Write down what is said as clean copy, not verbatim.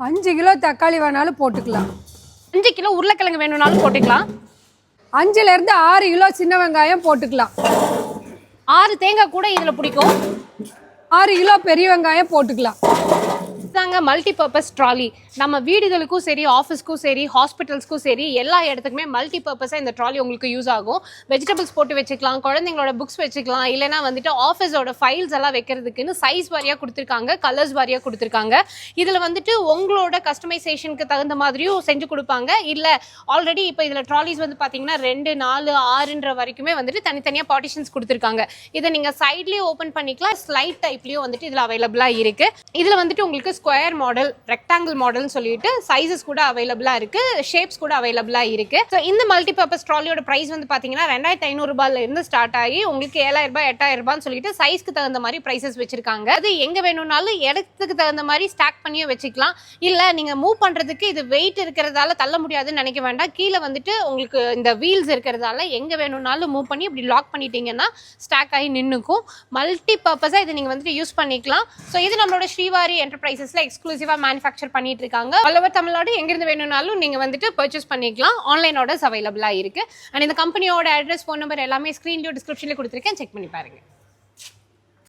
5 kilo தக்காளி வேணாலும் போட்டுக்கலாம். 5 கிலோ உருளைக்கிழங்கு வேணும்னாலும் போட்டுக்கலாம். 5லேருந்து 6 கிலோ சின்ன வெங்காயம் போட்டுக்கலாம். 6 தேங்காய் கூட இதில் பிடிக்கும். 6 கிலோ பெரிய வெங்காயம் போட்டுக்கலாம். தாங்க மல்டி பர்பஸ் ட்ராலி. நம்ம வீடுகளுக்கும் சரி, ஆஃபீஸ்க்கும் சரி, ஹாஸ்பிட்டல்ஸ்க்கும் சரி, எல்லா இடத்துக்குமே மல்டி பர்பஸாக இந்த ட்ராலி உங்களுக்கு யூஸ் ஆகும். வெஜிடபிள்ஸ் போட்டு வச்சுக்கலாம், குழந்தைங்களோட புக்ஸ் வச்சுக்கலாம், இல்லைனா வந்துட்டு ஆஃபீஸோட ஃபைல்ஸ் எல்லாம் வைக்கிறதுக்குன்னு சைஸ் வாரியாக கொடுத்துருக்காங்க, கலர்ஸ் வாரியாக கொடுத்துருக்காங்க. இதில் வந்துட்டு உங்களோட கஸ்டமைசேஷனுக்கு தகுந்த மாதிரியும் செஞ்சு கொடுப்பாங்க. இல்லை ஆல்ரெடி இப்போ இதில் ட்ராலிஸ் வந்து பார்த்தீங்கன்னா 2, 4, 6ன்ற வரைக்குமே வந்துட்டு தனித்தனியாக பார்ட்டிஷன்ஸ் கொடுத்துருக்காங்க. இதை நீங்கள் சைட்லேயும் ஓப்பன் பண்ணிக்கலாம், ஸ்லைட் டைப்லேயும் வந்துட்டு இதில் அவைலபிளாக இருக்குது. இதில் வந்துட்டு உங்களுக்கு ஸ்கொயர் மாடல், ரெக்டாங்கிள் மாடல்னு சொல்லிட்டு சைஸஸ் கூட அவைலபிளாக இருக்குது, ஷேப்ஸ் கூட அவைலபிளாக இருக்குது. ஸோ இந்த மல்டி பர்பஸ் ட்ராலியோட ப்ரைஸ் வந்து பார்த்தீங்கன்னா 2500 ரூபாயிலிருந்து ஸ்டார்ட் ஆகி உங்களுக்கு 7000 ரூபாய் 8000 ரூபான்னு சொல்லிட்டு சைஸ்க்கு தகுந்த மாதிரி ப்ரைஸஸ் வச்சிருக்காங்க. அது எங்கே வேணும்னாலும் இடத்துக்கு தகுந்த மாதிரி ஸ்டாக் பண்ணியும் வச்சுக்கலாம். இல்லை நீங்கள் மூவ் பண்ணுறதுக்கு இது வெயிட் இருக்கிறதால தள்ள முடியாதுன்னு நினைக்க வேண்டாம். கீழே வந்துட்டு உங்களுக்கு இந்த வீல்ஸ் இருக்கிறதால எங்கே வேணும்னாலும் மூவ் பண்ணி இப்படி லாக் பண்ணிட்டீங்கன்னா ஸ்டாக் ஆகி நின்றுக்கும். மல்டி பர்பஸாக இதை நீங்கள் வந்துட்டு யூஸ் பண்ணிக்கலாம். ஸோ இது நம்மளோட ஸ்ரீவாரி என்டர்பிரைசஸ் எக்ஸ்க்ளூசிவா மேனுஃபேக்சர் பண்ணிட்டு இருக்காங்க. ஆல் ஓவர் தமிழ்நாடு எங்கிருந்து வேணும்னாலும் நீங்க வந்துட்டு பர்ச்சேஸ் பண்ணிக்கலாம். ஆன்லைன் ஆர்டர்ஸ் அவைலபிளா இருக்கு. அண்ட் இந்த கம்பெனியோட அட்ரஸ், ஃபோன் நம்பர் எல்லாமே ஸ்கிரீன்லயோ டிஸ்கிரிப்ஷன்லயோ கொடுத்துருக்கேன், செக் பண்ணி பாருங்க.